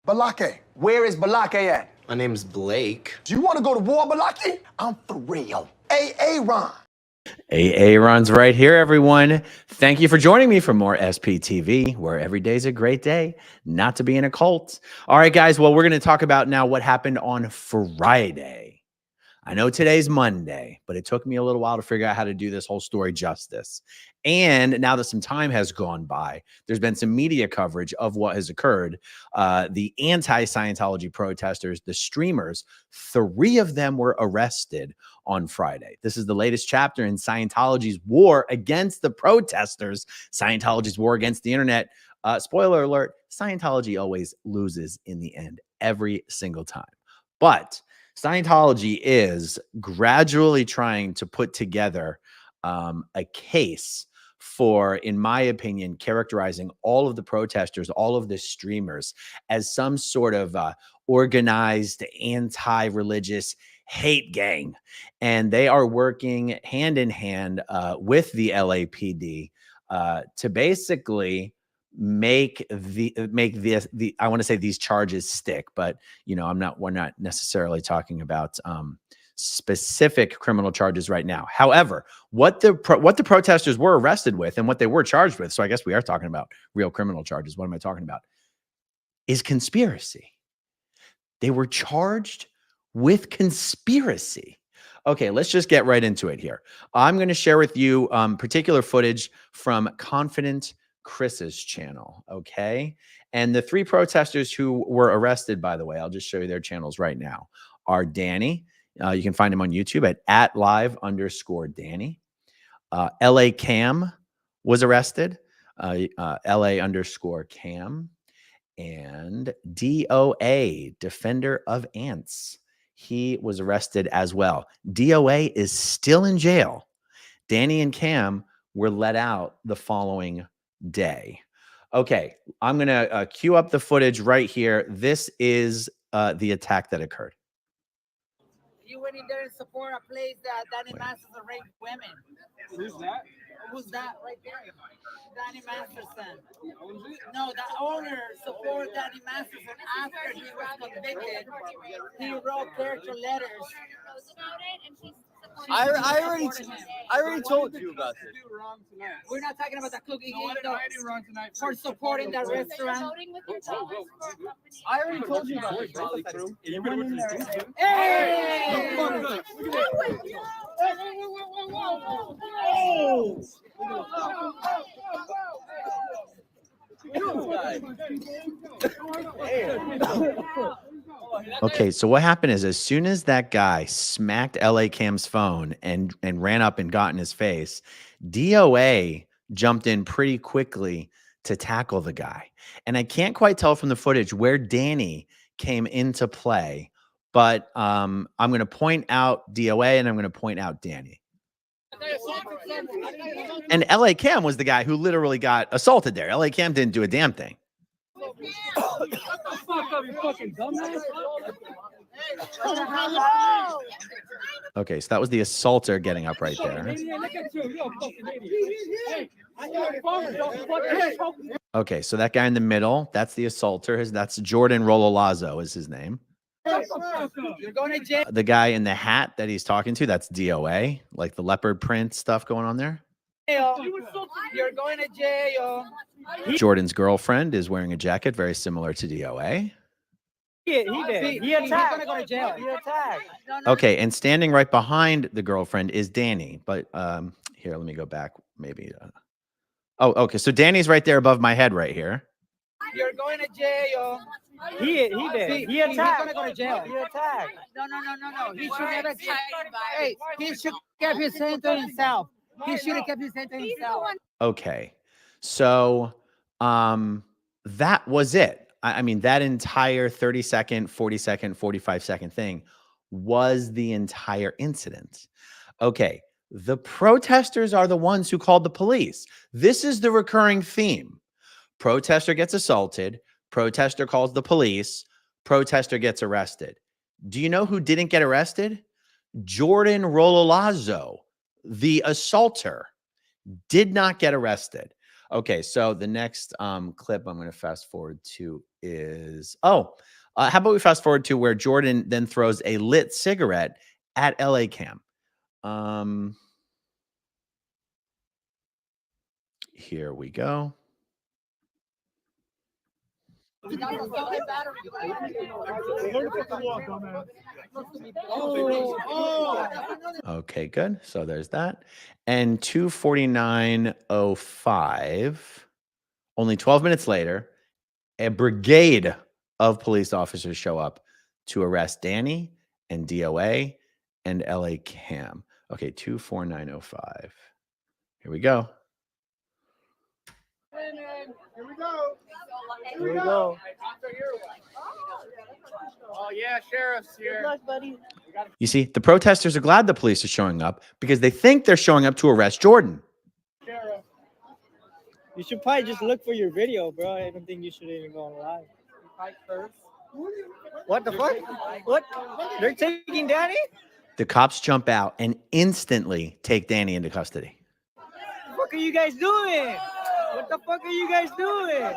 Balake. Where is Balake at? My name's Blake. Do you want to go to war, Balake? I'm for real. Ron. Ron's right here, everyone. Thank you for joining me for more SPTV, where every day's a great day not to be in a cult. All right, guys. Well, we're going to talk about now what happened on Friday. I know today's Monday, but it took me a little while to figure out how to do this whole story justice. And now that some time has gone by, there's been some media coverage of what has occurred. The anti-Scientology protesters, the streamers, 3 of them were arrested on Friday. This is the latest chapter in Scientology's war against the protesters, Scientology's war against the internet. Spoiler alert, Scientology always loses in the end, every single time. But Scientology is gradually trying to put together a case for, in my opinion, characterizing all of the protesters, all of the streamers as some sort of organized anti-religious hate gang. And they are working hand in hand with the LAPD to basically make I want to say these charges stick, but you know, we're not necessarily talking about specific criminal charges right now. However, what the protesters were arrested with and what they were charged with, so I guess we are talking about real criminal charges. What am I talking about? Is conspiracy. They were charged with conspiracy. Okay, let's just get right into it here. I'm going to share with you particular footage from Confident Chris's channel, okay? And the 3 protesters who were arrested, by the way, I'll just show you their channels right now, are Danny. You can find him on YouTube at @live_Danny. LA Cam was arrested, LA_Cam. And DOA, Defender of Ants, he was arrested as well. DOA is still in jail. Danny and Cam were let out the following day. Okay, I'm going to cue up the footage right here. This is the attack that occurred. You went in there and support a place that Danny Masterson raped women. Who's that? Who's that right there? Danny Masterson. No, the owner supported Danny Masterson after he was convicted. He wrote character letters. I already told you about this. We're not talking about the cookie What did I do wrong tonight for supporting that restaurant. I already told you about this. You went in there. Hey! Okay, so what happened is as soon as that guy smacked LA Cam's phone and ran up and got in his face, DOA jumped in pretty quickly to tackle the guy. And I can't quite tell from the footage where Danny came into play, but I'm going to point out DOA and I'm going to point out Danny. And LA Cam was the guy who literally got assaulted there. LA Cam didn't do a damn thing. Okay, so that was the assaulter getting up right there. Okay, so that guy in the middle, that's the assaulter. That's Jordan Rololazo is his name. You're going to jail. The guy in the hat that he's talking to, that's DOA, like the leopard print stuff going on there. You're going to jail. Jordan's girlfriend is wearing a jacket very similar to DOA. He did. He attacked. He's going to go to jail. He attacked. Okay, and standing right behind the girlfriend is Danny. But here, let me go back. Maybe. Oh, okay. So Danny's right there above my head right here. You're going to jail. He did. He attacked. He's going to go to jail. He attacked. No. He should never. Hey, he should keep his hand to himself. He should have kept his hand to himself. Okay, so that was it. I mean, that entire 30-second, 40-second, 45-second thing was the entire incident. Okay, the protesters are the ones who called the police. This is the recurring theme. Protester gets assaulted. Protester calls the police. Protester gets arrested. Do you know who didn't get arrested? Jordan Rololazo, the assaulter, did not get arrested. Okay, so the next clip I'm going to fast forward to is how about we fast forward to where Jordan then throws a lit cigarette at LA Cam. Here we go. Okay, good. So there's that. And 2:49:05, only 12 minutes later, a brigade of police officers show up to arrest Danny and DOA and LA Cam. Okay, 2:49:05. Here we go. Here we go. Here we go. Oh yeah, sheriff's here. Good luck, buddy. You see, the protesters are glad the police are showing up because they think they're showing up to arrest Jordan. Sheriff. You should probably just look for your video, bro. I don't think you should even go on live. Fight first. What the fuck? What? They're taking Danny? The cops jump out and instantly take Danny into custody. What the fuck are you guys doing? What the fuck are you guys doing?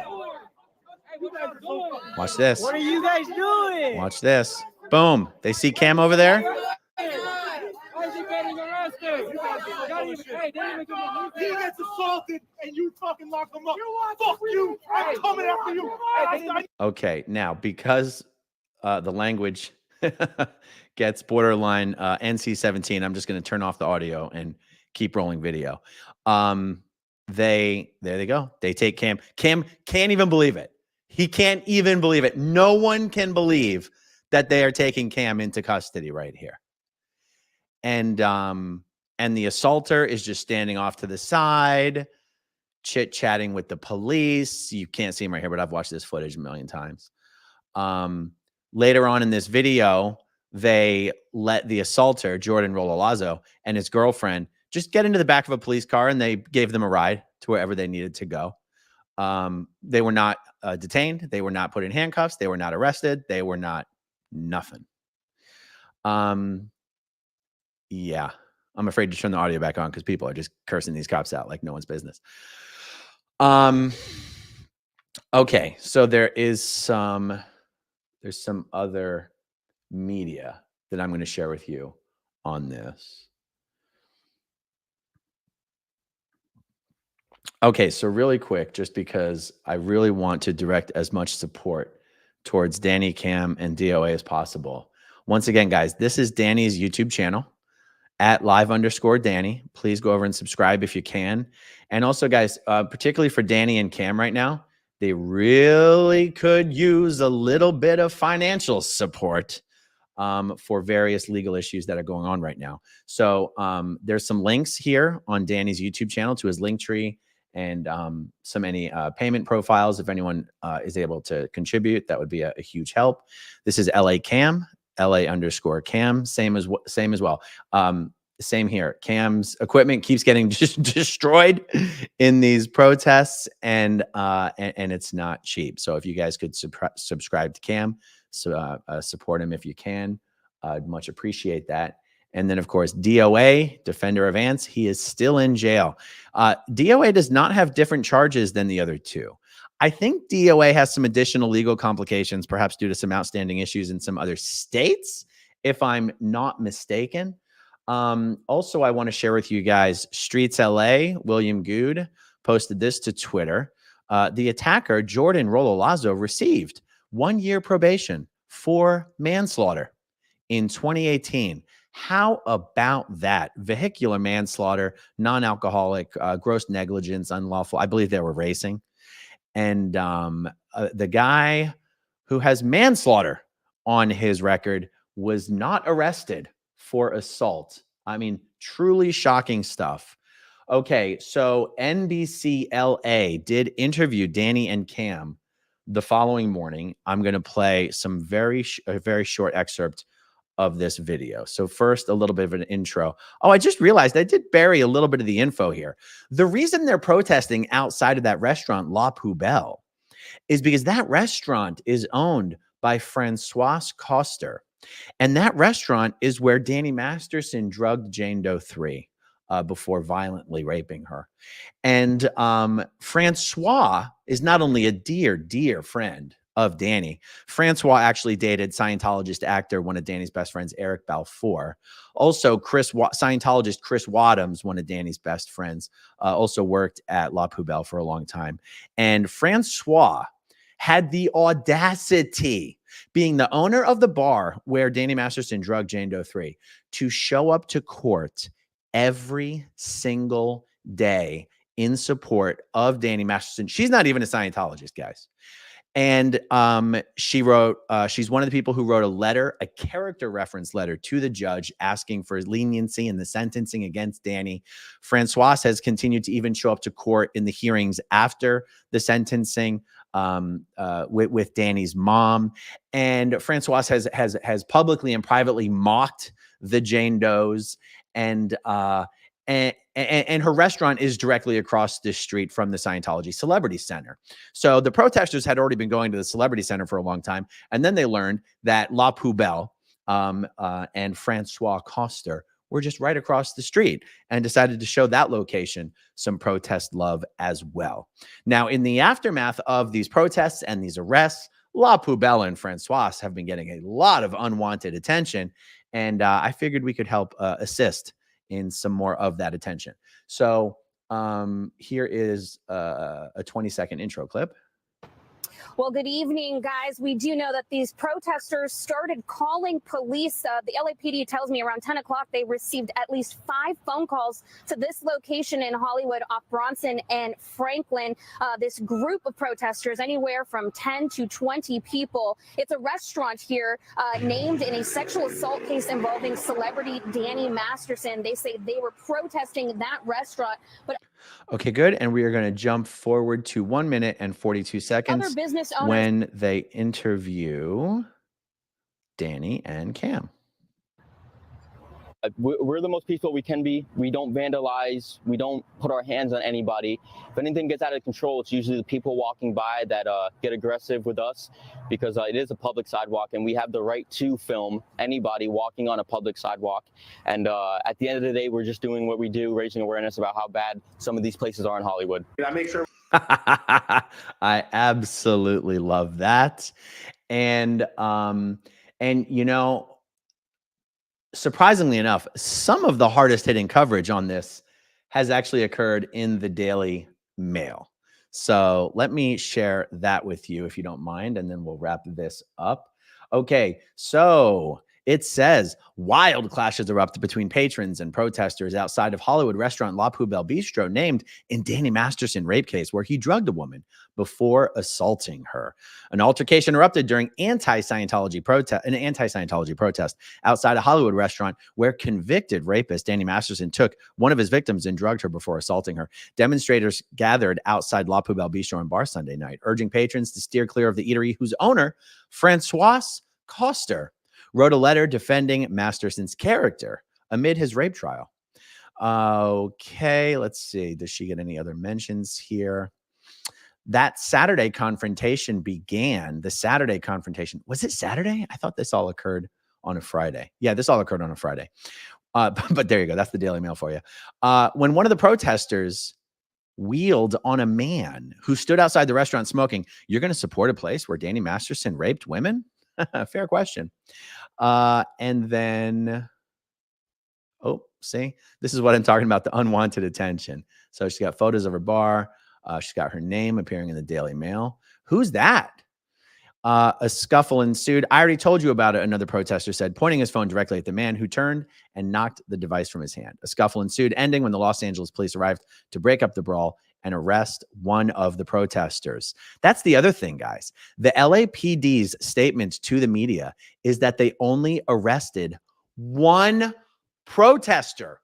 Watch this. What are you guys doing? Watch this. Boom. They see Cam over there? Why is he getting arrested? He gets assaulted and you fucking lock him up. Fuck you. I'm coming after you. Okay, now because the language gets borderline NC-17, I'm just going to turn off the audio and keep rolling video. There they go. They take Cam. Cam can't even believe it. He can't even believe it. No one can believe that they are taking Cam into custody right here. And the assaulter is just standing off to the side, chit-chatting with the police. You can't see him right here, but I've watched this footage a million times. Later on in this video, they let the assaulter, Jordan Rololazo, and his girlfriend just get into the back of a police car, and they gave them a ride to wherever they needed to go. They were not detained. They were not put in handcuffs. They were not arrested. They were not nothing. Yeah, I'm afraid to turn the audio back on because people are just cursing these cops out like no one's business. Okay, so there's some other media that I'm going to share with you on this. Okay, so really quick, just because I really want to direct as much support towards Danny, Cam, and DOA as possible. Once again, guys, this is Danny's YouTube channel at @live_Danny. Please go over and subscribe if you can. And also, guys, particularly for Danny and Cam right now, they really could use a little bit of financial support for various legal issues that are going on right now. So there's some links here on Danny's YouTube channel to his link tree and any payment profiles. If anyone is able to contribute, that would be a huge help. This is LA Cam, LA_Cam, same as well. Same here. Cam's equipment keeps getting destroyed in these protests, and it's not cheap. So if you guys could subscribe to Cam, support him if you can, I'd much appreciate that. And then, of course, DOA, Defender of Ants, he is still in jail. DOA does not have different charges than the other two. I think DOA has some additional legal complications, perhaps due to some outstanding issues in some other states, if I'm not mistaken. Also, I want to share with you guys, Streets LA, William Good, posted this to Twitter. The attacker, Jordan Rololazo, received 1 year probation for manslaughter in 2018. How about that? Vehicular manslaughter, non-alcoholic, gross negligence, unlawful. I believe they were racing. And the guy who has manslaughter on his record was not arrested for assault. I mean, truly shocking stuff. Okay, so NBC LA did interview Danny and Cam the following morning. I'm going to play some very short excerpt of this video. So first, a little bit of an intro. Oh, I just realized I did bury a little bit of the info here. The reason they're protesting outside of that restaurant, La Poubelle, is because that restaurant is owned by Francois Coster. And that restaurant is where Danny Masterson drugged Jane Doe 3 before violently raping her. And Francois is not only a dear, dear friend of Danny. Francois actually dated Scientologist actor, one of Danny's best friends, Eric Balfour. Also, Scientologist Chris Wadhams, one of Danny's best friends, also worked at La Poubelle for a long time. And Francois had the audacity, being the owner of the bar where Danny Masterson drugged Jane Doe 3, to show up to court every single day in support of Danny Masterson. She's not even a Scientologist, guys. And she wrote, she's one of the people who wrote a letter, a character reference letter to the judge asking for leniency in the sentencing against Danny. Francois has continued to even show up to court in the hearings after the sentencing with Danny's mom. And Francois has publicly and privately mocked the Jane Does, and her restaurant is directly across the street from the Scientology Celebrity Center. So the protesters had already been going to the Celebrity Center for a long time. And then they learned that La Poubelle and Francois Coster were just right across the street, and decided to show that location some protest love as well. Now, in the aftermath of these protests and these arrests, La Poubelle and Francois have been getting a lot of unwanted attention. And I figured we could help assist in some more of that attention. So here is a 20-second intro clip. Well, good evening, guys. We do know that these protesters started calling police. The LAPD tells me around 10 o'clock they received at least 5 phone calls to this location in Hollywood off Bronson and Franklin. This group of protesters, anywhere from 10 to 20 people. It's a restaurant here named in a sexual assault case involving celebrity Danny Masterson. They say they were protesting that restaurant, but okay, good. And we are going to jump forward to 1 minute and 42 seconds other business owners when they interview Danny and Cam. We're the most peaceful we can be. We don't vandalize. We don't put our hands on anybody. If anything gets out of control, it's usually the people walking by that get aggressive with us, because it is a public sidewalk and we have the right to film anybody walking on a public sidewalk. And at the end of the day, we're just doing what we do, raising awareness about how bad some of these places are in Hollywood. I make sure. I absolutely love that. And you know, surprisingly enough, some of the hardest hitting coverage on this has actually occurred in the Daily Mail. So let me share that with you, if you don't mind, and then we'll wrap this up. Okay, so it says wild clashes erupted between patrons and protesters outside of Hollywood restaurant La Poubelle Bistro, named in Danny Masterson rape case, where he drugged a woman before assaulting her. An altercation erupted during an anti-Scientology protest outside a Hollywood restaurant, where convicted rapist Danny Masterson took one of his victims and drugged her before assaulting her. Demonstrators gathered outside La Poubelle Bistro and Bar Sunday night, urging patrons to steer clear of the eatery, whose owner, Francois Coster, wrote a letter defending Masterson's character amid his rape trial. Okay, let's see. Does she get any other mentions here? That Saturday confrontation began. The Saturday confrontation. Was it Saturday? I thought this all occurred on a Friday. Yeah, this all occurred on a Friday. But there you go. That's the Daily Mail for you. When one of the protesters wheeled on a man who stood outside the restaurant smoking. You're going to support a place where Danny Masterson raped women? Fair question. And then, oh, see, this is what I'm talking about, the unwanted attention. So she's got photos of her bar. She's got her name appearing in the Daily Mail. Who's that? A scuffle ensued. I already told you about it, another protester said, pointing his phone directly at the man, who turned and knocked the device from his hand. A scuffle ensued, ending when the Los Angeles police arrived to break up the brawl and arrest one of the protesters. That's the other thing, guys. The LAPD's statement to the media is that they only arrested one protester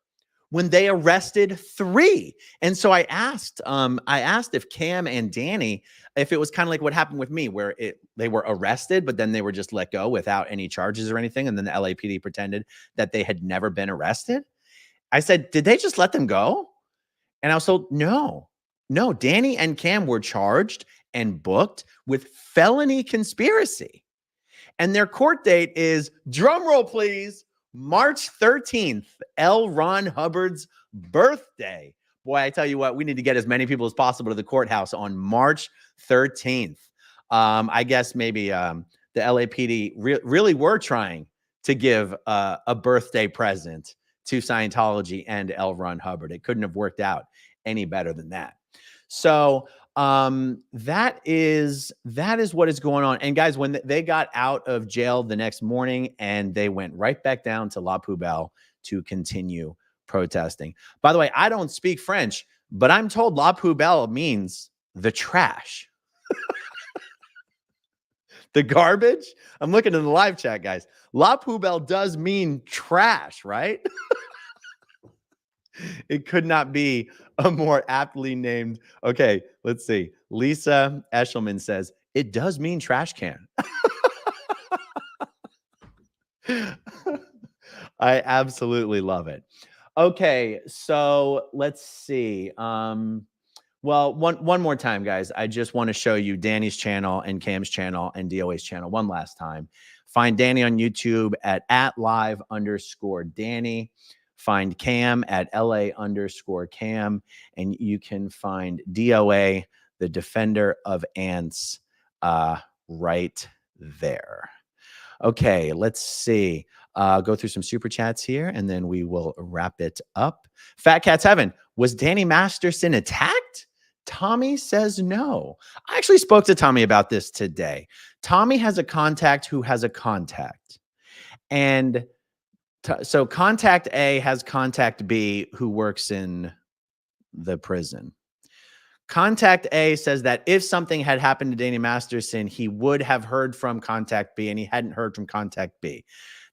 when they arrested 3. And so I asked if Cam and Danny, if it was kind of like what happened with me, where they were arrested, but then they were just let go without any charges or anything. And then the LAPD pretended that they had never been arrested. I said, did they just let them go? And I was told, no, Danny and Cam were charged and booked with felony conspiracy. And their court date is, drum roll please, March 13th, L. Ron Hubbard's birthday. Boy, I tell you what, we need to get as many people as possible to the courthouse on March 13th. I guess maybe the LAPD really were trying to give a birthday present to Scientology and L. Ron Hubbard. It couldn't have worked out any better than that. So that is what is going on. And guys, when they got out of jail the next morning, and they went right back down to La Poubelle to continue protesting. By the way, I don't speak French, but I'm told La Poubelle means the trash. The garbage. I'm looking in the live chat, guys. La Poubelle does mean trash, right? It could not be a more aptly named. Okay, let's see. Lisa Eshelman says, it does mean trash can. I absolutely love it. Okay, so let's see. Well, one more time, guys. I just want to show you Danny's channel and Cam's channel and DOA's channel one last time. Find Danny on YouTube at @live_Danny. Find Cam at LA_Cam. And you can find DOA, the defender of ants, right there. Okay, let's see. Go through some super chats here, and then we will wrap it up. Fat Cat's Heaven, was Danny Masterson attacked? Tommy says no. I actually spoke to Tommy about this today. Tommy has a contact who has a contact. And so contact A has contact B who works in the prison. Contact A says that if something had happened to Danny Masterson, he would have heard from contact B, and he hadn't heard from contact B.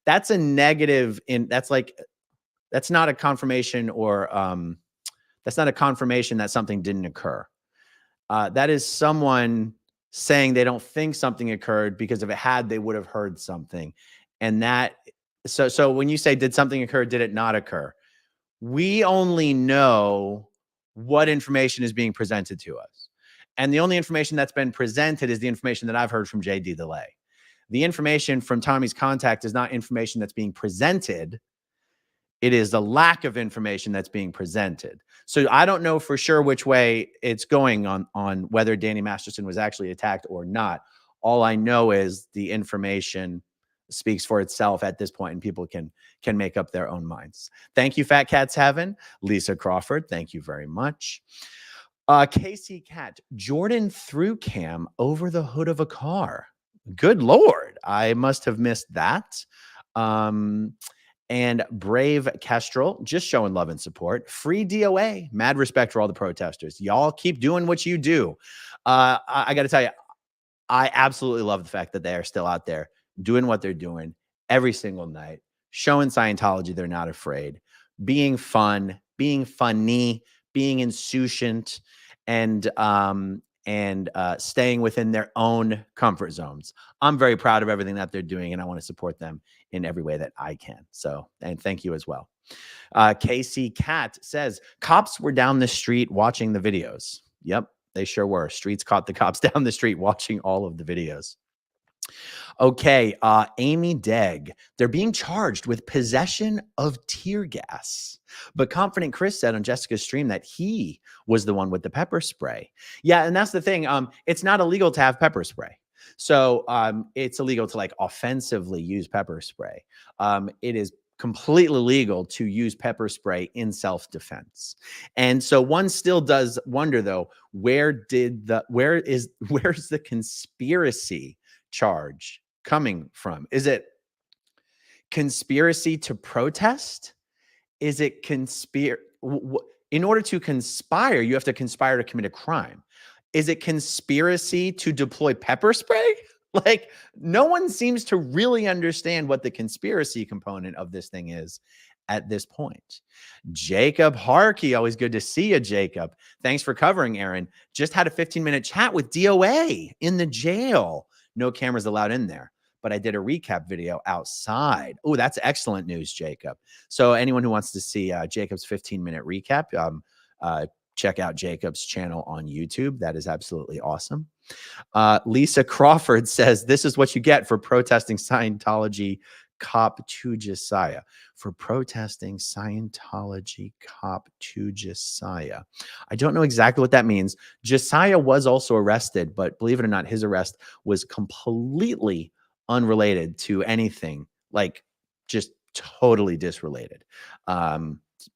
That's a negative. That's not a confirmation, or that's not a confirmation that something didn't occur. That is someone saying they don't think something occurred, because if it had, they would have heard something. And so when you say, did something occur, did it not occur? We only know what information is being presented to us. And the only information that's been presented is the information that I've heard from JD Delay. The information from Tommy's contact is not information that's being presented. It is the lack of information that's being presented. So I don't know for sure which way it's going on whether Danny Masterson was actually attacked or not. All I know is the information speaks for itself at this point, and people can make up their own minds. Thank you, Fat Cat's Heaven. Lisa Crawford, thank you very much. Casey Cat, Jordan threw Cam over the hood of a car. Good Lord, I must have missed that. And Brave Kestrel, just showing love and support. Free DOA, mad respect for all the protesters. Y'all keep doing what you do. I got to tell you, I absolutely love the fact that they are still out there doing what they're doing every single night, showing Scientology they're not afraid, being fun, being funny, being insouciant, and staying within their own comfort zones. I'm very proud of everything that they're doing, and I want to support them in every way that I can. So, and thank you as well. Casey Cat says, cops were down the street watching the videos. Yep, they sure were. Streets caught the cops down the street watching all of the videos. Okay, Amy Degg, they're being charged with possession of tear gas. But Confident Chris said on Jessica's stream that he was the one with the pepper spray. Yeah, and that's the thing. It's not illegal to have pepper spray. So it's illegal to offensively use pepper spray. It is completely legal to use pepper spray in self-defense. And so one still does wonder, though, where's the conspiracy charge coming from? Is it conspiracy to protest? Is it in order to conspire, you have to conspire to commit a crime. Is it conspiracy to deploy pepper spray? No one seems to really understand what the conspiracy component of this thing is at this point. Jacob Harkey, always good to see you, Jacob. Thanks for covering, Aaron. Just had a 15-minute chat with DOA in the jail. No cameras allowed in there, but I did a recap video outside. Oh, that's excellent news, Jacob. So anyone who wants to see Jacob's 15-minute recap, check out Jacob's channel on YouTube. That is absolutely awesome. Lisa Crawford says, this is what you get for protesting Scientology cop to Josiah for protesting Scientology cop to Josiah. I don't know exactly what that means. Josiah was also arrested, but believe it or not, his arrest was completely unrelated to anything, like just totally disrelated.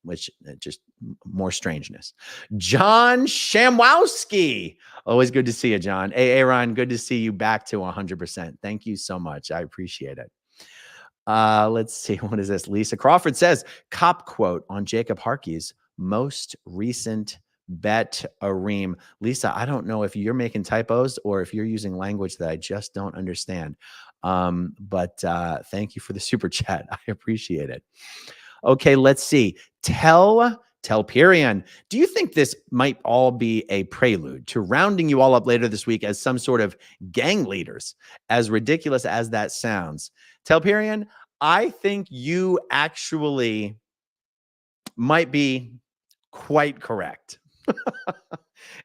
Which just more strangeness. John Shamwowski. Always good to see you, John. Hey, Aaron, good to see you back to 100%. Thank you so much. I appreciate it. Let's see. What is this? Lisa Crawford says, cop quote on Jacob Harkey's most recent bet a ream. Lisa, I don't know if you're making typos or if you're using language that I just don't understand. But thank you for the super chat. I appreciate it. Okay, let's see. Telperion, do you think this might all be a prelude to rounding you all up later this week as some sort of gang leaders? As ridiculous as that sounds. Telperion, I think you actually might be quite correct.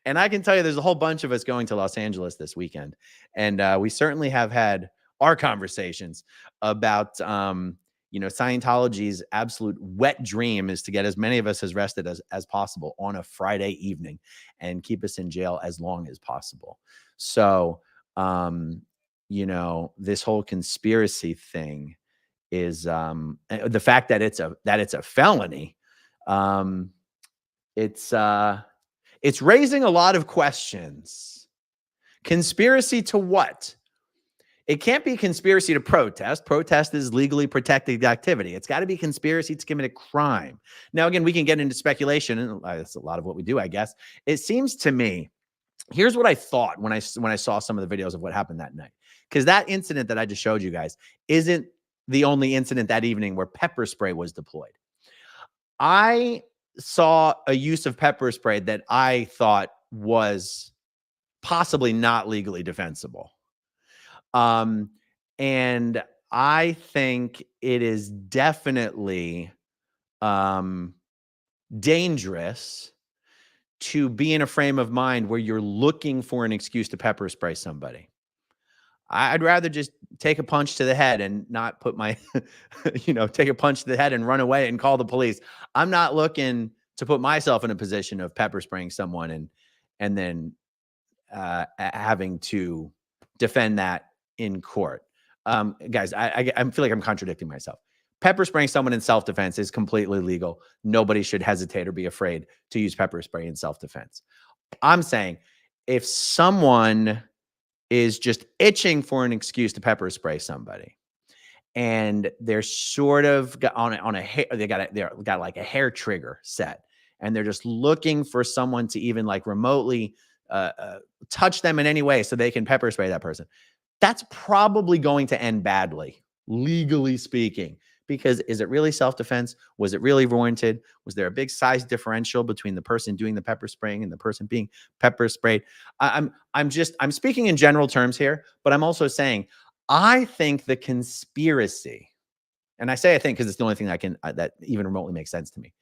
And I can tell you there's a whole bunch of us going to Los Angeles this weekend. And we certainly have had our conversations about Scientology's absolute wet dream is to get as many of us as arrested as possible on a Friday evening and keep us in jail as long as possible. So, this whole conspiracy thing is the fact that it's a felony. It's raising a lot of questions. Conspiracy to what? It can't be conspiracy to protest. Protest is legally protected activity. It's got to be conspiracy to commit a crime. Now, again, we can get into speculation, and that's a lot of what we do, I guess. It seems to me, here's what I thought when I saw some of the videos of what happened that night. Because that incident that I just showed you guys isn't the only incident that evening where pepper spray was deployed. I saw a use of pepper spray that I thought was possibly not legally defensible. And I think it is definitely dangerous to be in a frame of mind where you're looking for an excuse to pepper spray somebody. I'd rather just take a punch to the head and not put my, take a punch to the head and run away and call the police. I'm not looking to put myself in a position of pepper spraying someone and then having to defend that in court. Guys, I feel like I'm contradicting myself. Pepper spraying someone in self-defense is completely legal. Nobody should hesitate or be afraid to use pepper spray in self-defense. I'm saying if someone is just itching for an excuse to pepper spray somebody, and they're sort of on a hair, they got like a hair trigger set, and they're just looking for someone to even like remotely touch them in any way so they can pepper spray that person. That's probably going to end badly, legally speaking, because is it really self-defense? Was it really warranted? Was there a big size differential between the person doing the pepper spraying and the person being pepper sprayed? I'm speaking in general terms here, but I'm also saying I think the conspiracy, and I say I think because it's the only thing that even remotely makes sense to me,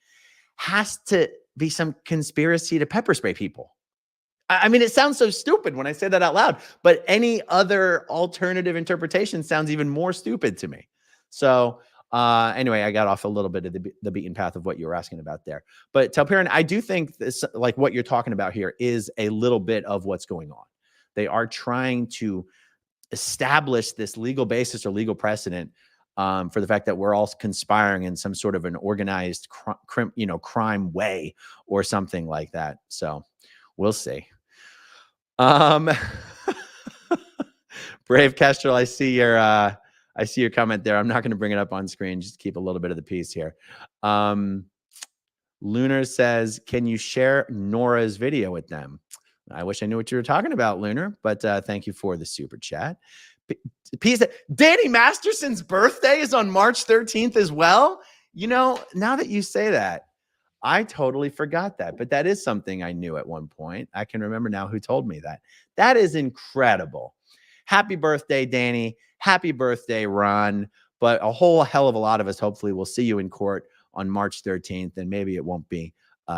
has to be some conspiracy to pepper spray people. I mean, it sounds so stupid when I say that out loud, but any other alternative interpretation sounds even more stupid to me. So anyway, I got off a little bit of the beaten path of what you were asking about there. But Telperion, I do think this, like what you're talking about here, is a little bit of what's going on. They are trying to establish this legal basis or legal precedent for the fact that we're all conspiring in some sort of an organized crime way or something like that. So we'll see. Brave Kestrel, I see your comment there. I'm not going to bring it up on screen. Just keep a little bit of the piece here. Lunar says, can you share Nora's video with them? I wish I knew what you were talking about, Lunar, but thank you for the super chat. Danny Masterson's birthday is on March 13th as well. Now that you say that, I totally forgot that, but that is something I knew at one point. I can remember now who told me that. That is incredible. Happy birthday, Danny. Happy birthday, Ron. But a whole hell of a lot of us hopefully will see you in court on March 13th, and maybe it won't be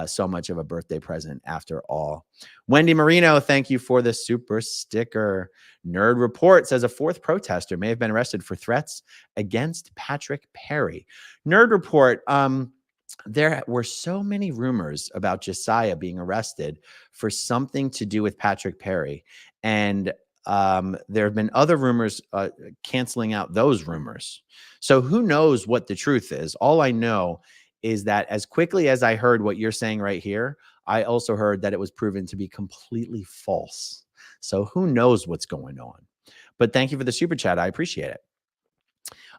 so much of a birthday present after all. Wendy Marino, thank you for the super sticker. Nerd Report says a fourth protester may have been arrested for threats against Patrick Perry. Nerd Report, there were so many rumors about Josiah being arrested for something to do with Patrick Perry. And there have been other rumors canceling out those rumors. So who knows what the truth is? All I know is that as quickly as I heard what you're saying right here, I also heard that it was proven to be completely false. So who knows what's going on? But thank you for the super chat. I appreciate it.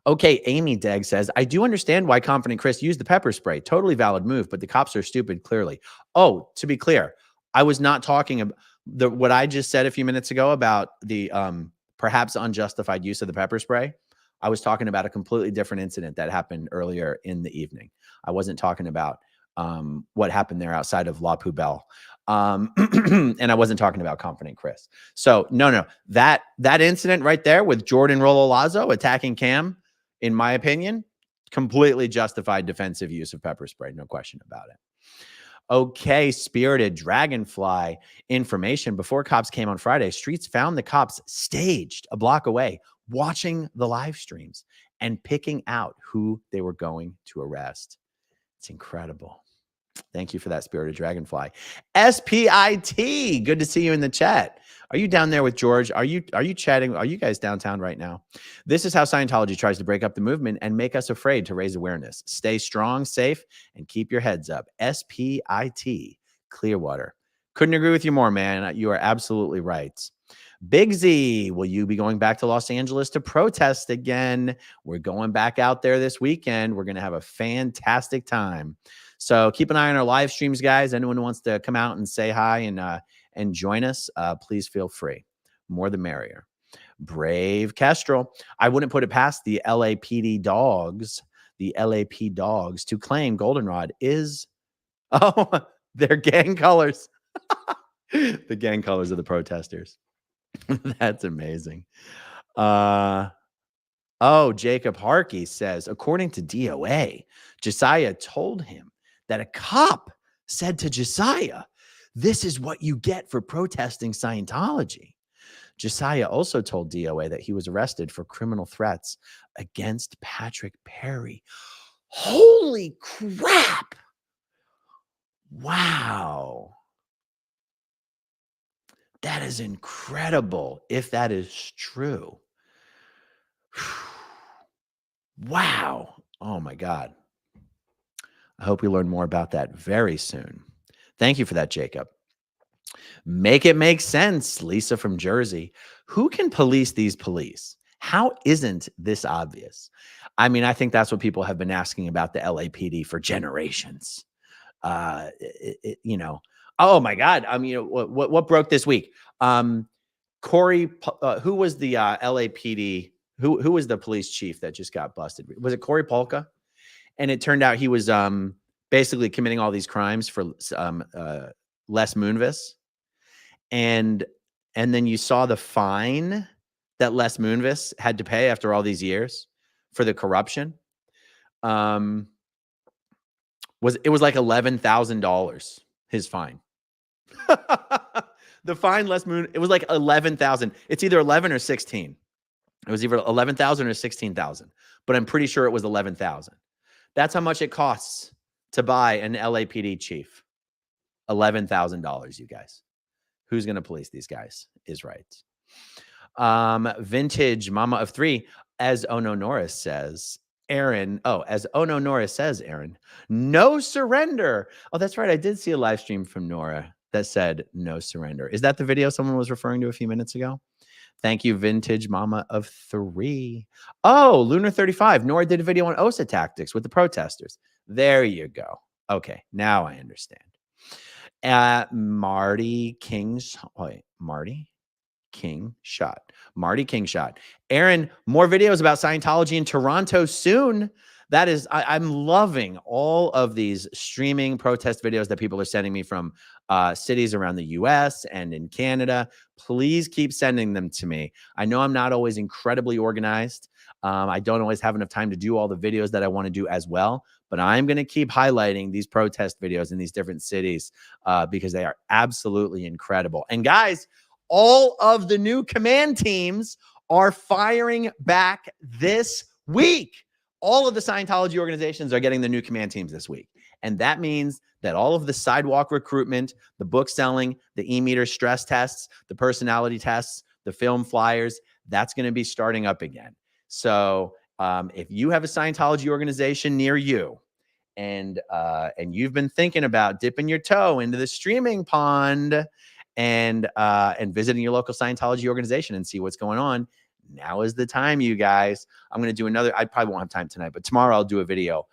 Okay, Amy Degg says, I do understand why Confident Chris used the pepper spray. Totally valid move, but the cops are stupid, clearly. Oh, to be clear, I was not talking about what I just said a few minutes ago about the perhaps unjustified use of the pepper spray. I was talking about a completely different incident that happened earlier in the evening. I wasn't talking about what happened there outside of La Poubelle. And I wasn't talking about Confident Chris. So no, that incident right there with Jordan Rololazo attacking Cam, in my opinion, completely justified defensive use of pepper spray. No question about it. Okay, Spirited Dragonfly information. Before cops came on Friday, streets found the cops staged a block away, watching the live streams and picking out who they were going to arrest. It's incredible. Thank you for that, Spirited Dragonfly. SPIT, good to see you in the chat. Are you down there with George? Are you chatting? Are you guys downtown right now? This is how Scientology tries to break up the movement and make us afraid to raise awareness. Stay strong, safe, and keep your heads up. SPIT, Clearwater. Couldn't agree with you more, man. You are absolutely right. Big Z, will you be going back to Los Angeles to protest again? We're going back out there this weekend. We're going to have a fantastic time. So keep an eye on our live streams, guys. Anyone who wants to come out and say hi and join us, please feel free. More the merrier. Brave Kestrel. I wouldn't put it past the LAPD dogs, the LAP dogs, to claim Goldenrod is, their gang colors. The gang colors of the protesters. That's amazing. Jacob Harkey says, according to DOA, Josiah told him that a cop said to Josiah, this is what you get for protesting Scientology. Josiah also told DOA that he was arrested for criminal threats against Patrick Perry. Holy crap. Wow. That is incredible if that is true. Wow. Oh my God. I hope we learn more about that very soon. Thank you for that, Jacob. Make it make sense, Lisa from Jersey. Who can police these police? How isn't this obvious? I mean, I think that's what people have been asking about the LAPD for generations. Oh my God. I mean, what broke this week? Corey, who was the LAPD? Who was the police chief that just got busted? Was it Corey Polka? And it turned out he was basically committing all these crimes for Les Moonves. And then you saw the fine that Les Moonves had to pay after all these years for the corruption. It was like $11,000, his fine. The fine Les Moon, it was like 11,000. It's either 11 or 16. It was either 11,000 or 16,000, but I'm pretty sure it was 11,000. That's how much it costs to buy an LAPD chief. $11,000, you guys. Who's going to police these guys is right. Vintage Mama of Three, as Ono Norris says, Aaron. Oh, as Ono Norris says, Aaron, no surrender. Oh, that's right. I did see a live stream from Nora that said no surrender. Is that the video someone was referring to a few minutes ago? Thank you, Vintage Mama of Three. Oh, Lunar 35. Nora did a video on OSA tactics with the protesters. There you go. Okay, now I understand. Marty Kingshot. Aaron, more videos about Scientology in Toronto soon. That is, I'm loving all of these streaming protest videos that people are sending me from cities around the US and in Canada. Please keep sending them to me. I know I'm not always incredibly organized, I don't always have enough time to do all the videos that I want to do as well, but I'm going to keep highlighting these protest videos in these different cities because they are absolutely incredible. And guys, all of the new command teams are firing back this week. All of the Scientology organizations are getting the new command teams this week. And that means that all of the sidewalk recruitment, the book selling, the e-meter stress tests, the personality tests, the film flyers, that's going to be starting up again. So if you have a Scientology organization near you and you've been thinking about dipping your toe into the streaming pond and visiting your local Scientology organization and see what's going on, now is the time, you guys. I'm going to do another, I probably won't have time tonight, but tomorrow I'll do a video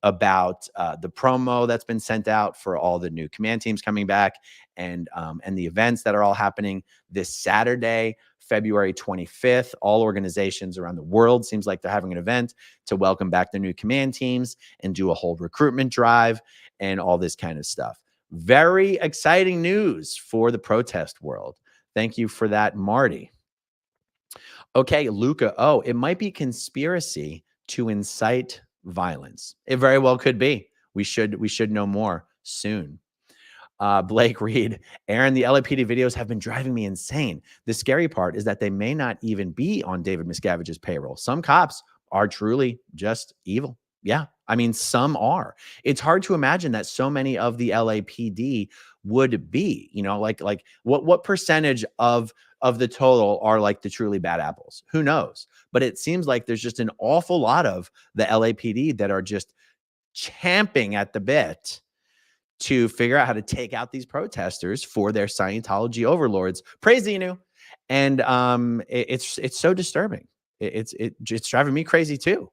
about the promo that's been sent out for all the new command teams coming back and the events that are all happening this Saturday, February 25th. All organizations around the world seems like they're having an event to welcome back the new command teams and do a whole recruitment drive and all this kind of stuff. Very exciting news for the protest world. Thank you for that, Marty. Okay, Luca. Oh, it might be conspiracy to incite violence. It very well could be. We should know more soon. Blake Reed, Aaron, the LAPD videos have been driving me insane. The scary part is that they may not even be on David Miscavige's payroll. Some cops are truly just evil. Yeah, I mean, some are. It's hard to imagine that so many of the LAPD would be, you know, like what percentage of the total are like the truly bad apples? Who knows? But it seems like there's just an awful lot of the LAPD that are just champing at the bit to figure out how to take out these protesters for their Scientology overlords. Praise Xenu. And it's so disturbing. It's driving me crazy too.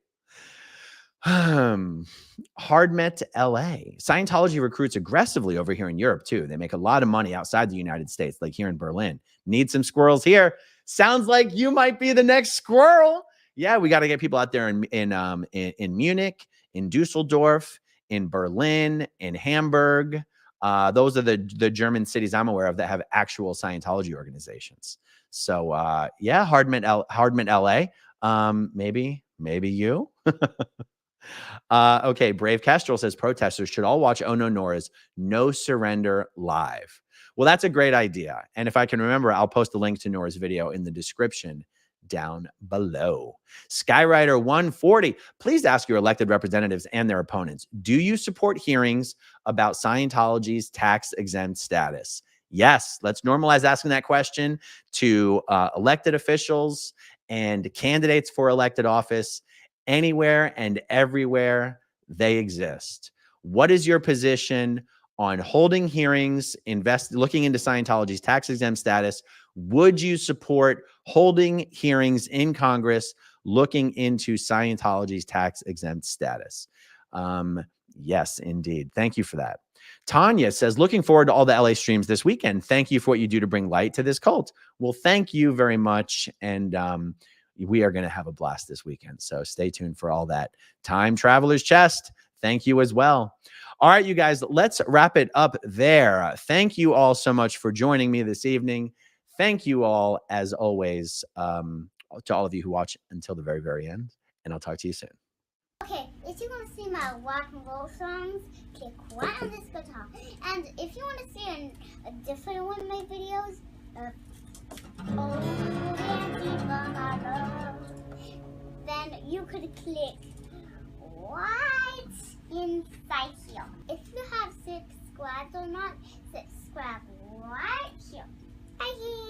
Hardmet LA. Scientology recruits aggressively over here in Europe too. They make a lot of money outside the United States, like here in Berlin. Need some squirrels here. Sounds like you might be the next squirrel. Yeah, we got to get people out there in Munich, in Dusseldorf, in Berlin, in Hamburg. Those are the German cities I'm aware of that have actual Scientology organizations. So yeah, Hardment LA. Maybe you. Okay, Brave Kestrel says protesters should all watch Ono Nora's No Surrender live. Well, that's a great idea. And if I can remember, I'll post the link to Nora's video in the description down below. Skyrider 140, please ask your elected representatives and their opponents, do you support hearings about Scientology's tax-exempt status? Yes, let's normalize asking that question to elected officials and candidates for elected office anywhere and everywhere they exist. What is your position on holding hearings, looking into Scientology's tax-exempt status? Would you support holding hearings in Congress looking into Scientology's tax-exempt status? Yes, indeed. Thank you for that. Tanya says, looking forward to all the LA streams this weekend. Thank you for what you do to bring light to this cult. Well, thank you very much. And we are going to have a blast this weekend. So stay tuned for all that. Time Traveler's Chest, thank you as well. All right, you guys, let's wrap it up there. Thank you all so much for joining me this evening. Thank you all, as always, to all of you who watch until the very, very end. And I'll talk to you soon. Okay, if you want to see my rock and roll songs, click right on this guitar. And if you want to see a different one of my videos, then you could click right inside here. If you have subscribed or not, subscribe right here. Bye.